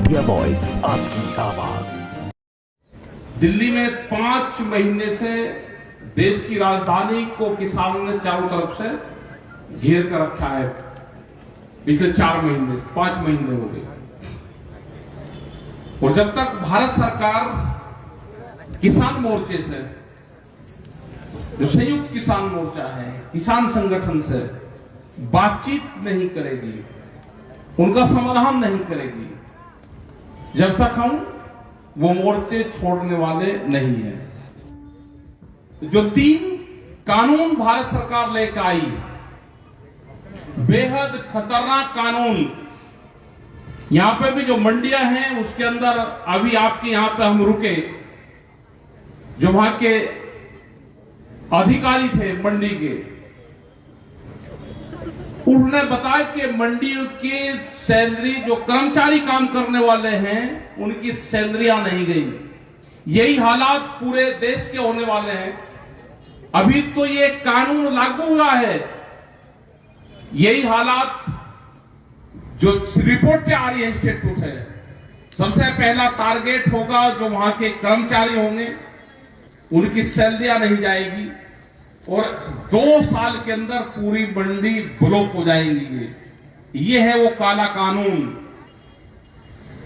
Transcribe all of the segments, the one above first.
India voice, आपकी आवाज। दिल्ली में 5 महीने से देश की राजधानी को किसानों ने चारों तरफ से घेर कर रखा है। पिछले 5 महीने हो गए। और जब तक भारत सरकार किसान मोर्चे से, जो संयुक्त किसान मोर्चा है, किसान संगठन से बातचीत नहीं करेगी, उनका समाधान नहीं करेगी, जब तक हम वो मोर्चे छोड़ने वाले नहीं हैं। जो 3 कानून भारत सरकार लेकर आई, बेहद खतरनाक कानून। यहां पे भी जो मंडियां हैं उसके अंदर अभी आपके यहां पे हम रुके, जो वहां के अधिकारी थे मंडी के, उन्होंने बताया कि मंडियों की सैलरी, जो कर्मचारी काम करने वाले हैं, उनकी सैलरियां नहीं गई। यही हालात पूरे देश के होने वाले हैं। अभी तो ये कानून लागू हुआ है, यही हालात जो रिपोर्टें आ रही है स्टेटों से, सबसे पहला टारगेट होगा जो वहां के कर्मचारी होंगे, उनकी सैलरियां नहीं जाएगी और 2 साल के अंदर पूरी मंडी ब्लॉक हो जाएंगी। ये है वो काला कानून।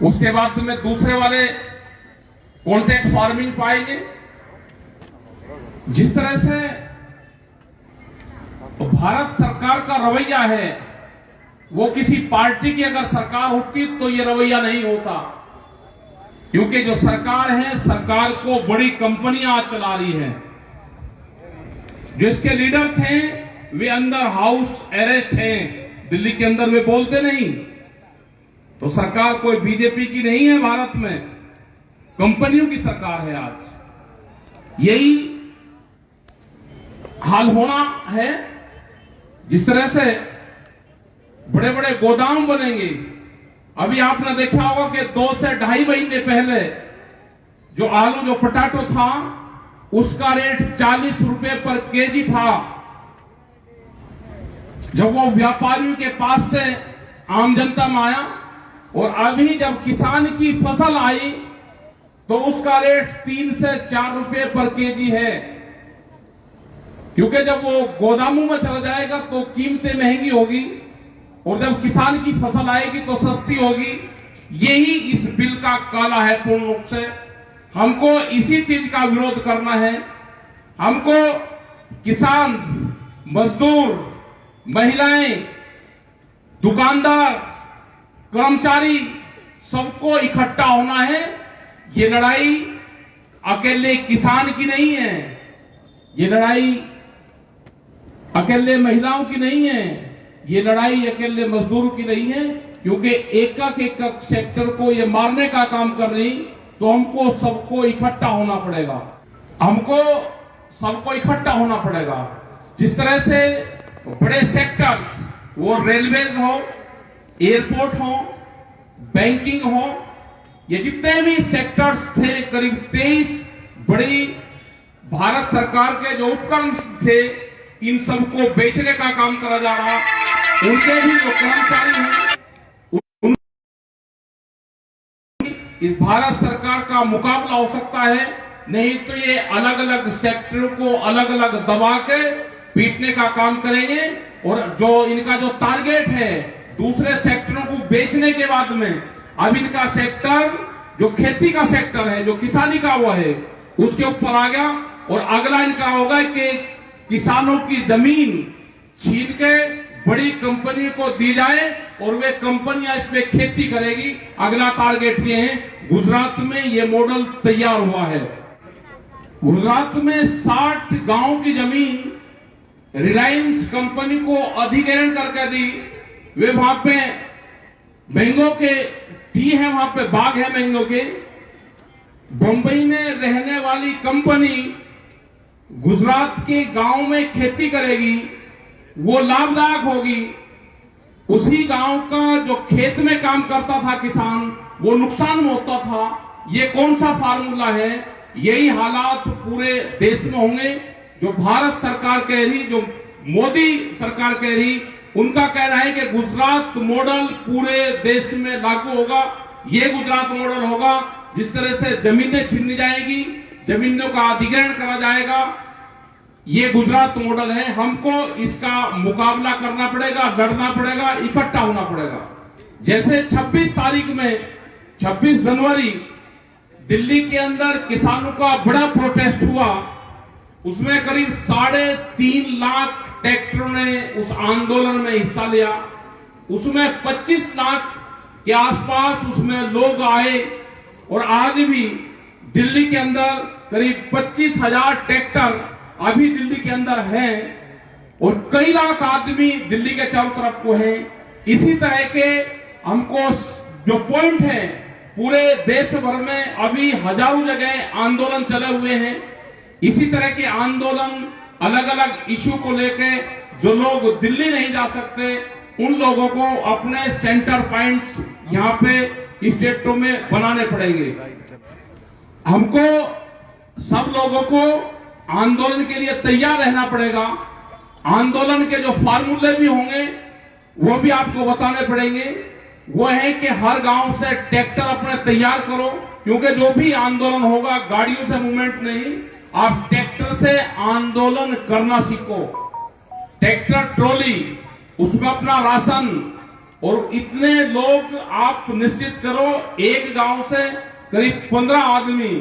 उसके बाद तुम्हें दूसरे वाले कॉन्ट्रैक्ट फार्मिंग पाएंगे। जिस तरह से भारत सरकार का रवैया है, वो किसी पार्टी की अगर सरकार होती तो ये रवैया नहीं होता, क्योंकि जो सरकार है, सरकार को बड़ी कंपनियां आज चला रही है। जिसके लीडर थे वे अंदर हाउस अरेस्ट हैं, दिल्ली के अंदर वे बोलते नहीं। तो सरकार कोई बीजेपी की नहीं है, भारत में कंपनियों की सरकार है। आज यही हाल होना है। जिस तरह से बड़े बड़े गोदाम बनेंगे, अभी आपने देखा होगा कि 2 से 2.5 महीने पहले जो आलू, जो पोटैटो था, उसका रेट 40 रुपए पर केजी था। जब वो व्यापारियों के पास से आम जनता में आया, और अभी जब किसान की फसल आई तो उसका रेट 3 से 4 रुपए पर केजी है। क्योंकि जब वो गोदामों में चला जाएगा तो कीमतें महंगी होगी, और जब किसान की फसल आएगी तो सस्ती होगी। यही इस बिल का काला है पूर्ण रूप से। हमको इसी चीज का विरोध करना है। हमको किसान, मजदूर, महिलाएं, दुकानदार, कर्मचारी, सबको इकट्ठा होना है। ये लड़ाई अकेले किसान की नहीं है, ये लड़ाई अकेले महिलाओं की नहीं है, ये लड़ाई अकेले मजदूरों की नहीं है। क्योंकि एक सेक्टर को ये मारने का काम कर रही, तो हमको सबको इकट्ठा होना पड़ेगा। हमको सबको इकट्ठा होना पड़ेगा। जिस तरह से बड़े सेक्टर्स, वो रेलवेज हो, एयरपोर्ट हो, बैंकिंग हो, ये जितने भी सेक्टर्स थे, करीब 23 बड़ी भारत सरकार के जो उपक्रम थे, इन सबको बेचने का काम करा जा रहा। उनके भी जो कर्मचारी हैं, इस भारत सरकार का मुकाबला हो सकता है। नहीं तो ये अलग अलग सेक्टरों को अलग अलग दबा के पीटने का काम करेंगे, और जो इनका जो टारगेट है दूसरे सेक्टरों को बेचने के बाद में, अब इनका सेक्टर जो खेती का सेक्टर है, जो किसानी का वो है, उसके ऊपर आ गया। और अगला इनका होगा कि किसानों की जमीन छीन के बड़ी कंपनी को दी जाए और वे कंपनियां इस पे खेती करेगी। अगला टारगेट ये है। गुजरात में ये मॉडल तैयार हुआ है। गुजरात में 60 गांव की जमीन रिलायंस कंपनी को अधिग्रहण करके दी। वे वहां पे मैंगो के टी है, वहां पे बाग है मैंगो के। बंबई में रहने वाली कंपनी गुजरात के गांव में खेती करेगी, वो लाभदायक होगी। उसी गांव का जो खेत में काम करता था किसान, वो नुकसान में होता था। ये कौन सा फार्मूला है? यही हालात पूरे देश में होंगे। जो भारत सरकार कह रही, जो मोदी सरकार कह रही, उनका कहना है कि गुजरात मॉडल पूरे देश में लागू होगा। ये गुजरात मॉडल होगा। जिस तरह से जमीनें छीनी जाएगी, जमीनों का अधिग्रहण करा जाएगा, ये गुजरात मॉडल है। हमको इसका मुकाबला करना पड़ेगा, लड़ना पड़ेगा, इकट्ठा होना पड़ेगा। जैसे 26 जनवरी दिल्ली के अंदर किसानों का बड़ा प्रोटेस्ट हुआ, उसमें करीब 3.5 लाख ट्रैक्टरों ने उस आंदोलन में हिस्सा लिया। उसमें 25 लाख के आसपास उसमें लोग आए और आज भी दिल्ली के अंदर करीब 25,000 ट्रैक्टर अभी दिल्ली के अंदर हैं और कई लाख आदमी दिल्ली के चारों तरफ को हैं। इसी तरह के हमको जो पॉइंट है, पूरे देश भर में अभी हजारों जगह आंदोलन चले हुए हैं। इसी तरह के आंदोलन अलग अलग इश्यू को लेके जो लोग दिल्ली नहीं जा सकते, उन लोगों को अपने सेंटर पॉइंट्स यहाँ पे स्टेटों में बनाने पड़ेंगे। हमको सब लोगों को आंदोलन के लिए तैयार रहना पड़ेगा। आंदोलन के जो फार्मूले भी होंगे वो भी आपको बताने पड़ेंगे। वो है कि हर गांव से ट्रैक्टर अपने तैयार करो, क्योंकि जो भी आंदोलन होगा गाड़ियों से मूवमेंट नहीं, आप ट्रैक्टर से आंदोलन करना सीखो। ट्रैक्टर ट्रॉली, उसमें अपना राशन और इतने लोग आप निश्चित करो। एक गांव से करीब 15 आदमी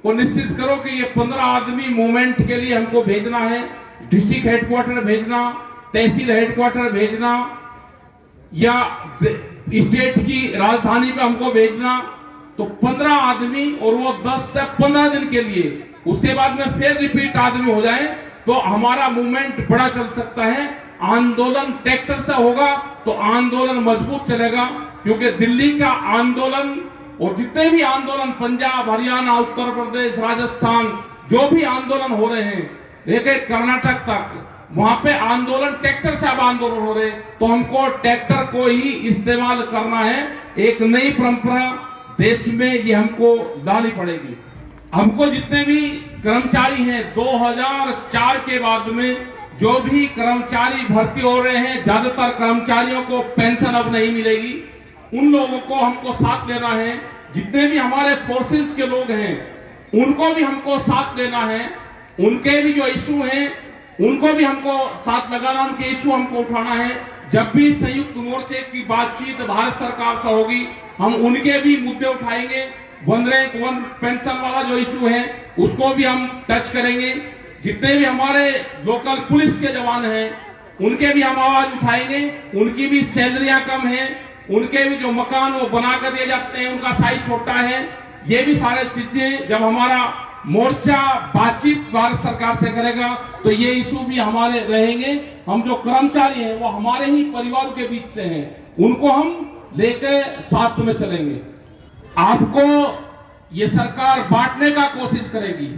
को निश्चित करो कि ये 15 आदमी मूवमेंट के लिए हमको भेजना है। डिस्ट्रिक्ट हेडक्वार्टर भेजना, तहसील हेडक्वार्टर भेजना या स्टेट की राजधानी पे हमको भेजना, तो 15 आदमी और वो 10 से 15 दिन के लिए, उसके बाद में फिर रिपीट आदमी हो जाए तो हमारा मूवमेंट बड़ा चल सकता है। आंदोलन ट्रैक्टर से होगा तो आंदोलन मजबूत चलेगा, क्योंकि दिल्ली का आंदोलन और जितने भी आंदोलन पंजाब, हरियाणा, उत्तर प्रदेश, राजस्थान, जो भी आंदोलन हो रहे हैं, एक कर्नाटक तक, वहां पे आंदोलन ट्रैक्टर से अब आंदोलन हो रहे, तो हमको ट्रैक्टर को ही इस्तेमाल करना है। एक नई परंपरा देश में ये हमको लानी पड़ेगी। हमको जितने भी कर्मचारी हैं, 2004 के बाद में जो भी कर्मचारी भर्ती हो रहे हैं, ज्यादातर कर्मचारियों को पेंशन अब नहीं मिलेगी। उन लोगों को हमको साथ देना है। जितने भी हमारे फोर्सेस के लोग हैं, उनको भी हमको साथ देना है। उनके भी जो इश्यू हैं, उनको भी हमको साथ लगाना, उनके इश्यू हमको उठाना है। जब भी संयुक्त मोर्चे की बातचीत भारत सरकार से होगी, हम उनके भी मुद्दे उठाएंगे। 1 रैंक 1 पेंशन वाला जो इश्यू है, उसको भी हम टच करेंगे। जितने भी हमारे लोकल पुलिस के जवान हैं, उनके भी हम आवाज उठाएंगे। उनकी भी सैलरियां कम है, उनके भी जो मकान वो बना कर दिए जाते हैं, उनका साइज छोटा है। ये भी सारे चीजें जब हमारा मोर्चा बातचीत भारत सरकार से करेगा तो ये इशू भी हमारे रहेंगे। हम जो कर्मचारी हैं वो हमारे ही परिवार के बीच से हैं, उनको हम लेके साथ में चलेंगे। आपको ये सरकार बांटने का कोशिश करेगी।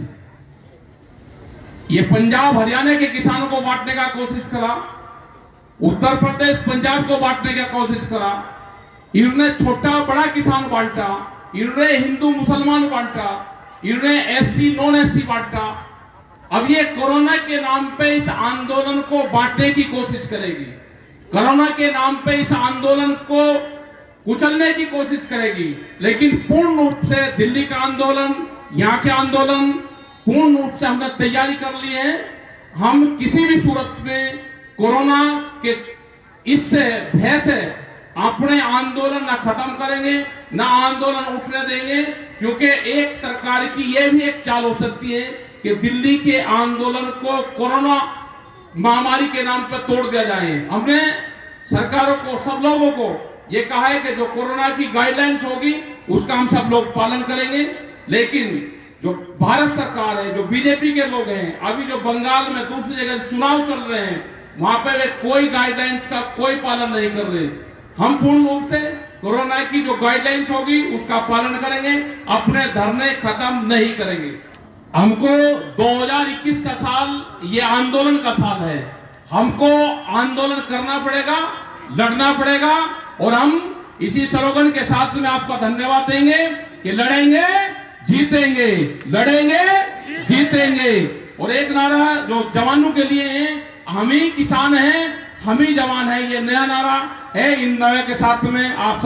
ये पंजाब हरियाणा के किसानों को बांटने का कोशिश करा, उत्तर प्रदेश पंजाब को बांटने का कोशिश करा। इन्होंने छोटा बड़ा किसान बांटा, इन्होंने हिंदू मुसलमान बांटा, इन्होंने एससी नॉन एससी बांटा। अब ये कोरोना के नाम पे इस आंदोलन को बांटने की कोशिश करेगी। कोरोना के नाम पे इस आंदोलन को कुचलने की कोशिश करेगी। लेकिन पूर्ण रूप से दिल्ली का आंदोलन, यहाँ के आंदोलन पूर्ण रूप से हमने तैयारी कर ली है। हम किसी भी सूरत में कोरोना के इससे भय से अपने आंदोलन ना खत्म करेंगे, ना आंदोलन उठने देंगे, क्योंकि एक सरकार की यह भी एक चाल हो सकती है कि दिल्ली के आंदोलन को कोरोना महामारी के नाम पर तोड़ दिया जाए। हमने सरकारों को, सब लोगों को ये कहा है कि जो कोरोना की गाइडलाइंस होगी उसका हम सब लोग पालन करेंगे। लेकिन जो भारत सरकार है, जो बीजेपी के लोग हैं, अभी जो बंगाल में दूसरी जगह चुनाव चल रहे हैं, वहां पे वे कोई गाइडलाइंस का कोई पालन नहीं कर रहे। हम पूर्ण रूप से कोरोना की जो गाइडलाइंस होगी उसका पालन करेंगे, अपने धरने खत्म नहीं करेंगे। हमको 2021 का साल ये आंदोलन का साल है। हमको आंदोलन करना पड़ेगा, लड़ना पड़ेगा, और हम इसी स्लोगन के साथ में आपका धन्यवाद देंगे कि लड़ेंगे जीतेंगे, लड़ेंगे जीतेंगे। और एक नारा जो जवानों के लिए है, हम ही किसान हैं, हम ही जवान हैं, ये नया नारा है। इन नारे के साथ में आप